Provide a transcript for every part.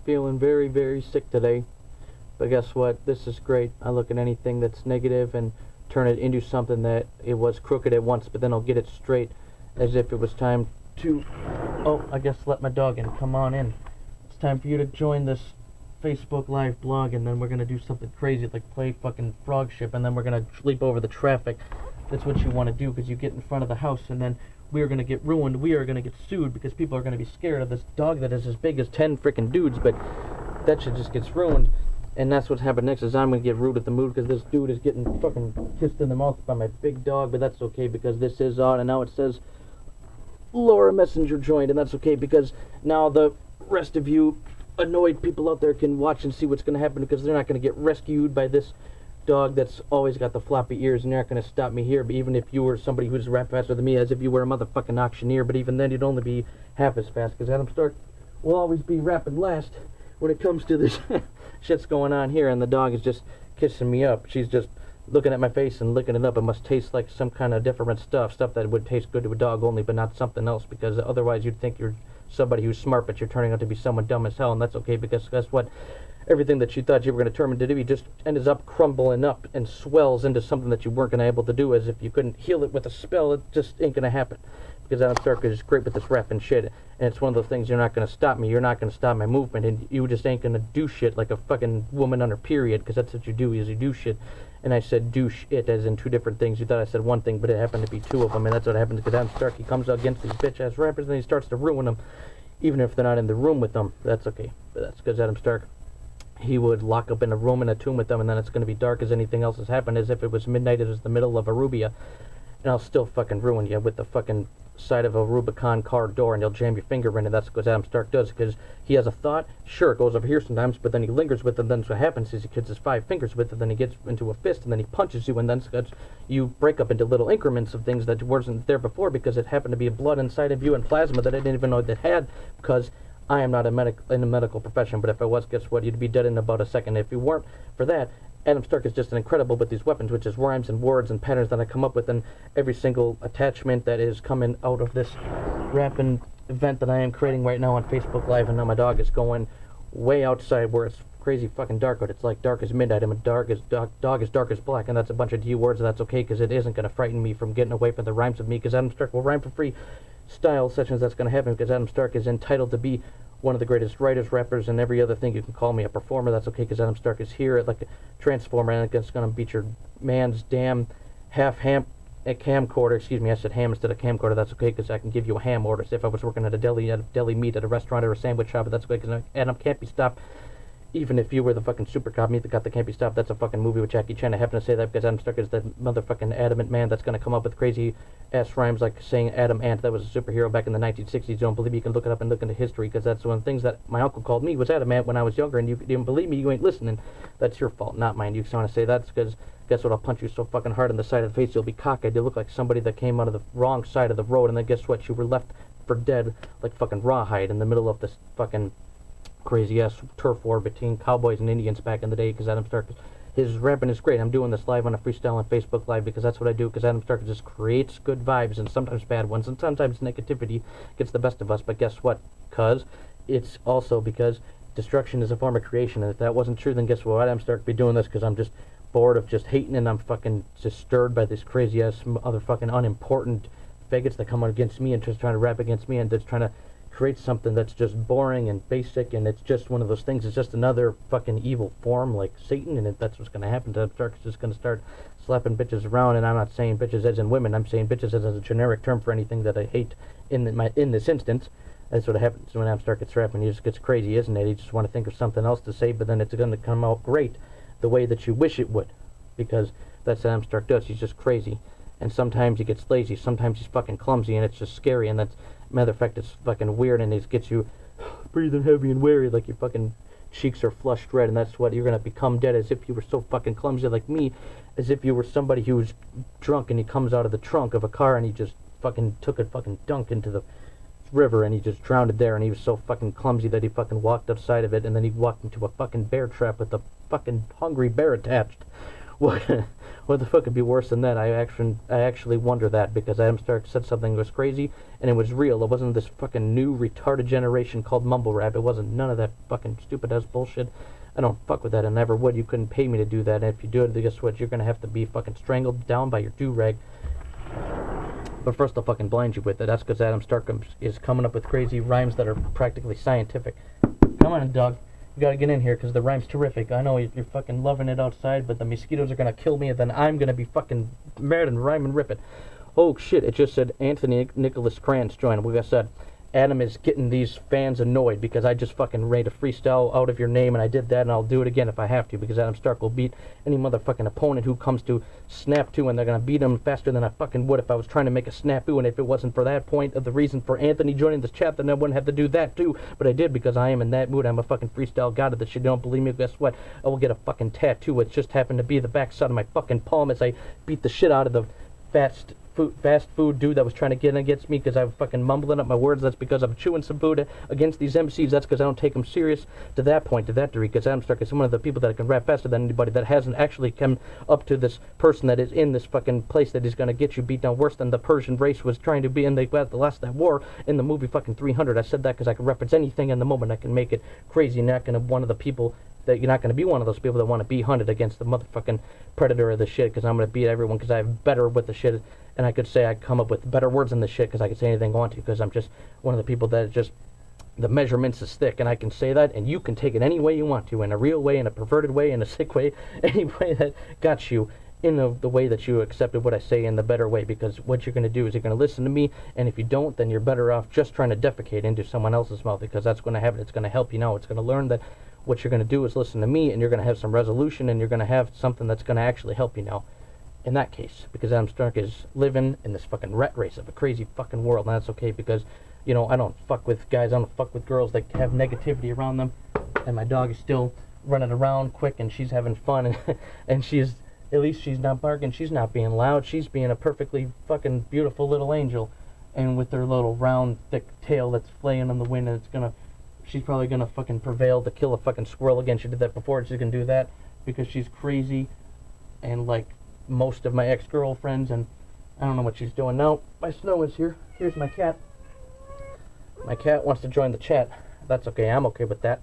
feeling very, very sick today. But guess what? This is great. I look at anything that's negative and turn it into something that it was crooked at once, but then I'll get it straight as if it was time to... Oh, I guess let my dog in. Come on in. It's time for you to join this Facebook Live blog, and then we're going to do something crazy like play fucking frog ship, and then we're going to leap over the traffic. That's what you want to do, because you get in front of the house, and then we are going to get ruined. We are going to get sued because people are going to be scared of this dog that is as big as 10 freaking dudes, but that shit just gets ruined. And that's what's happened next, is I'm going to get rude at the mood because this dude is getting fucking kissed in the mouth by my big dog, but that's okay because this is on, and now it says Laura Messenger joined, and that's okay because now the rest of you annoyed people out there can watch and see what's going to happen, because they're not going to get rescued by this dog that's always got the floppy ears, and they're not going to stop me here. But even if you were somebody who's rap faster than me, as if you were a motherfucking auctioneer, but even then you'd only be half as fast, because Adam Stark will always be rapping last when it comes to this shit's going on here, and the dog is just kissing me up. She's just looking at my face and licking it up. It must taste like some kind of different stuff that would taste good to a dog only, but not something else, because otherwise you'd think you're somebody who's smart, but you're turning out to be someone dumb as hell, and that's okay, because guess what? Everything that you thought you were going to turn into do, just ends up crumbling up and swells into something that you weren't going to be able to do, as if you couldn't heal it with a spell. It just ain't going to happen, because Adam Stark is great with this rap and shit, and it's one of those things. You're not going to stop me, you're not going to stop my movement, and you just ain't going to do shit like a fucking woman on her period, because that's what you do, is you do shit. And I said douche it as in two different things. You thought I said one thing, but it happened to be two of them, and that's what happens, because Adam Stark, he comes out against these bitch-ass rappers, and he starts to ruin them, even if they're not in the room with them. That's okay, but that's because Adam Stark, he would lock up in a room in a tomb with them, and then it's going to be dark as anything else has happened, as if it was midnight, it was the middle of Arubia, and I'll still fucking ruin you with the fucking side of a Rubicon car door, and you'll jam your finger in it. That's what Adam Stark does, because he has a thought, sure, it goes over here sometimes, but then he lingers with it, then what happens is he gets his 5 fingers with it, then he gets into a fist, and then he punches you, and then you break up into little increments of things that wasn't there before, because it happened to be a blood inside of you and plasma that I didn't even know that had, because I am not in the medical profession, but if I was, guess what, you'd be dead in about a second. If you weren't for that, Adam Stark is just an incredible with these weapons, which is rhymes and words and patterns that I come up with, and every single attachment that is coming out of this rapping event that I am creating right now on Facebook Live. And now my dog is going way outside where it's crazy fucking dark out. It's like dark as midnight. I'm a dog is dark as black, and that's a bunch of D words, and that's okay, because it isn't going to frighten me from getting away from the rhymes of me, because Adam Stark will rhyme for free style sessions. That's going to happen, because Adam Stark is entitled to be one of the greatest writers, rappers, and every other thing. You can call me a performer. That's okay, because Adam Stark is here like a transformer, and it's going to beat your man's damn camcorder. Excuse me, I said ham instead of camcorder. That's okay, because I can give you a ham order. So if I was working at a deli meat at a restaurant or a sandwich shop, that's okay, because Adam can't be stopped. Even if you were the fucking super cop, me the cop that can't be stopped. That's a fucking movie with Jackie Chan. I happen to say that because Adam Stark is the motherfucking adamant man that's going to come up with crazy ass rhymes like saying Adam Ant. That was a superhero back in the 1960s. You don't believe me? You can look it up and look into history, because that's one of the things that my uncle called me was Adam Ant when I was younger, and you didn't believe me. You ain't listening. That's your fault, not mine. You just want to say that's because guess what? I'll punch you so fucking hard on the side of the face you'll be cockeyed. You look like somebody that came out of the wrong side of the road, and then guess what? You were left for dead like fucking rawhide in the middle of this fucking crazy ass turf war between cowboys and Indians back in the day, because Adam Stark, his rapping is great. I'm doing this live on a Freestyle on Facebook Live because that's what I do, because Adam Stark just creates good vibes, and sometimes bad ones, and sometimes negativity gets the best of us. But guess what? Because it's also because destruction is a form of creation, and if that wasn't true, then guess what? Adam Stark be doing this because I'm just bored of just hating, and I'm fucking just stirred by this crazy ass other fucking unimportant faggots that come against me and just trying to rap against me and just trying to create something that's just boring and basic, and it's just one of those things. It's just another fucking evil form like Satan, and if that's what's going to happen to Stark, is just going to start slapping bitches around. And I'm not saying bitches as in women, I'm saying bitches as a generic term for anything that I hate in this instance. That's what happens when Adam Stark gets rapping. He just gets crazy, isn't it? You just want to think of something else to say, but then it's going to come out great the way that you wish it would, because that's what Adam Stark does. He's just crazy, and sometimes he gets lazy, sometimes he's fucking clumsy, and it's just scary, and that's, matter of fact, it's fucking weird, and it gets you breathing heavy and weary, like your fucking cheeks are flushed red, and that's what you're gonna become, dead, as if you were so fucking clumsy like me, as if you were somebody who was drunk and he comes out of the trunk of a car and he just fucking took a fucking dunk into the river and he just drowned there, and he was so fucking clumsy that he fucking walked outside of it, and then he walked into a fucking bear trap with a fucking hungry bear attached. what what the fuck could be worse than that? I actually wonder that, because Adam Stark said something that was crazy and it was real. It wasn't this fucking new retarded generation called mumble rap. It wasn't none of that fucking stupid ass bullshit. I don't fuck with that. I never would. You couldn't pay me to do that. And if you do it, guess what? You're gonna have to be fucking strangled down by your do-rag. But first I'll fucking blind you with it. That's because Adam Stark is coming up with crazy rhymes that are practically scientific. Come on, dog. You gotta get in here, because the rhyme's terrific. I know you're fucking loving it outside, but the mosquitoes are gonna kill me, and then I'm gonna be fucking mad and rhyme and rip it. Oh shit, it just said Anthony Nicholas Kranz joined. Like I said, Adam is getting these fans annoyed because I just fucking made a freestyle out of your name, and I did that, and I'll do it again if I have to, because Adam Stark will beat any motherfucking opponent who comes to snap to, and they're gonna beat him faster than I fucking would if I was trying to make a snafu. And if it wasn't for that point of the reason for Anthony joining this chat, then I wouldn't have to do that too. But I did, because I am in that mood. I'm a fucking freestyle god of this shit. You don't believe me? Guess what? I will get a fucking tattoo. It just happened to be the backside of my fucking palm as I beat the shit out of the fast food dude that was trying to get against me, because I'm fucking mumbling up my words. That's because I'm chewing some food against these MCs. That's because I don't take them serious to that point, to that degree, because Adam Stark is one of the people that can rap faster than anybody, that hasn't actually come up to this person that is in this fucking place that is going to get you beat down worse than the Persian race was trying to be in the last that war in the movie fucking 300. I said that because I can reference anything in the moment. I can make it crazy. You're not going to one of the people that you're not going to be one of those people that want to be hunted against the motherfucking predator of the shit, because I'm going to beat everyone, because I'm better with the shit. And I could say I come up with better words than the shit, because I could say anything I want to, because I'm just one of the people that just, the measurements is thick, and I can say that, and you can take it any way you want to, in a real way, in a perverted way, in a sick way, any way that got you in the way that you accepted what I say in the better way. Because what you're going to do is you're going to listen to me, and if you don't, then you're better off just trying to defecate into someone else's mouth, because that's going to happen. It's going to help you now. It's going to learn that what you're going to do is listen to me, and you're going to have some resolution, and you're going to have something that's going to actually help you now. In that case, because Adam Stark is living in this fucking rat race of a crazy fucking world, and that's okay, because, you know, I don't fuck with guys, I don't fuck with girls that have negativity around them, and my dog is still running around quick, and she's having fun, and, and she's, at least she's not barking, she's not being loud, she's being a perfectly fucking beautiful little angel, and with her little round, thick tail that's flaying in the wind, and she's probably gonna fucking prevail to kill a fucking squirrel again. She did that before, and she's gonna do that, because she's crazy, and like most of my ex-girlfriends, and I don't know what she's doing now. My Snow is here. Here's my cat. My cat wants to join the chat. That's okay. I'm okay with that.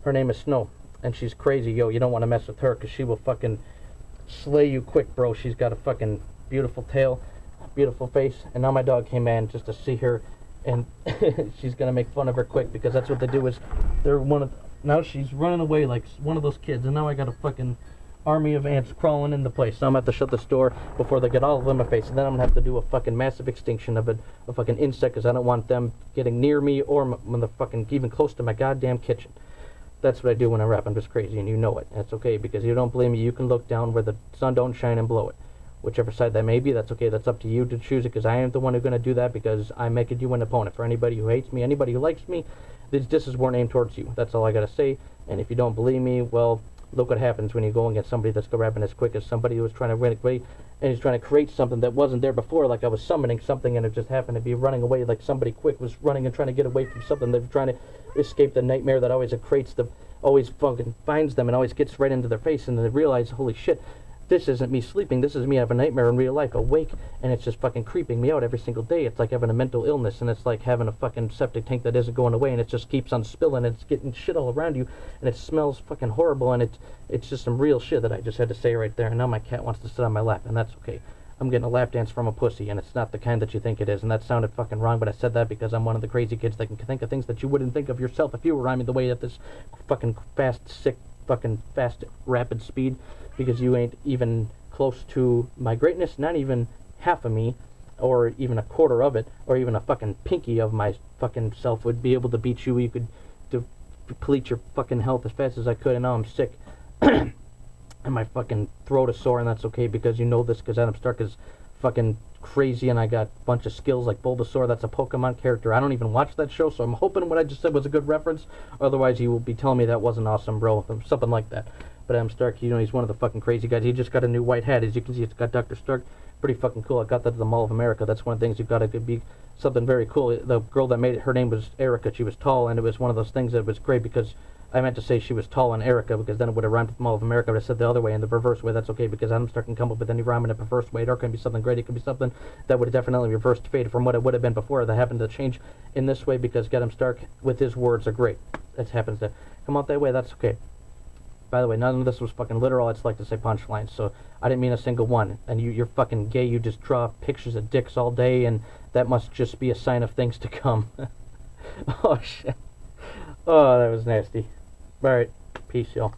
Her name is Snow, and she's crazy. Yo, you don't want to mess with her, because she will fucking slay you quick, bro. She's got a fucking beautiful tail, beautiful face, and now my dog came in just to see her, and she's gonna make fun of her quick, because that's what they do. Is they're now she's running away like one of those kids, and now I got a fucking army of ants crawling into place. So I'm gonna have to shut this door before they get all of them in my face, and then I'm gonna have to do a fucking massive extinction of a fucking insect, because I don't want them getting near me or when they're fucking even close to my goddamn kitchen. That's what I do when I rap. I'm just crazy, and you know it. That's okay, because you don't believe me. You can look down where the sun don't shine and blow it. Whichever side that may be, that's okay. That's up to you to choose it, because I am the one who's gonna do that, because I'm making you an opponent. For anybody who hates me, anybody who likes me, this is weren't aimed towards you. That's all I gotta say. And if you don't believe me, well, look what happens when you go against somebody that's rapping as quick as somebody who was trying to run away, and he's trying to create something that wasn't there before, like I was summoning something, and it just happened to be running away, like somebody quick was running and trying to get away from something. They're trying to escape the nightmare that always always fucking finds them and always gets right into their face, and then they realize, holy shit, this isn't me sleeping, this is me having a nightmare in real life, awake, and it's just fucking creeping me out every single day. It's like having a mental illness, and it's like having a fucking septic tank that isn't going away, and it just keeps on spilling, and it's getting shit all around you, and it smells fucking horrible, and it's just some real shit that I just had to say right there. And now my cat wants to sit on my lap, and that's okay. I'm getting a lap dance from a pussy, and it's not the kind that you think it is, and that sounded fucking wrong, but I said that because I'm one of the crazy kids that can think of things that you wouldn't think of yourself if you were rhyming the way at this fucking fast, sick, fucking fast, rapid speed, because you ain't even close to my greatness, not even half of me, or even a quarter of it, or even a fucking pinky of my fucking self would be able to beat you. You could deplete your fucking health as fast as I could, and now I'm sick. And my fucking throat is sore, and that's okay, because you know this, because Adam Stark is fucking crazy, and I got a bunch of skills like Bulbasaur. That's a Pokemon character. I don't even watch that show, so I'm hoping what I just said was a good reference. Otherwise, you will be telling me that wasn't awesome, bro. Something like that. But Adam Stark, you know, he's one of the fucking crazy guys. He just got a new white hat. As you can see, it's got Dr. Stark. Pretty fucking cool. I got that at the Mall of America. That's one of the things you've got to be something very cool. The girl that made it, her name was Erica. She was tall, and it was one of those things that was great, because I meant to say she was tall and Erica, because then it would have rhymed with Mall of America, but I said the other way, in the reverse way. That's okay, because Adam Stark can come up with any rhyme in a perverse way. Or it can be something great. It can be something that would have definitely reversed fate from what it would have been before. That happened to change in this way, because Adam Stark, with his words, are great. It happens to come out that way. That's okay. By the way, none of this was fucking literal. I just like to say punchlines, so I didn't mean a single one. And you're fucking gay. You just draw pictures of dicks all day, and that must just be a sign of things to come. Oh, shit. Oh, that was nasty. Alright, peace, y'all.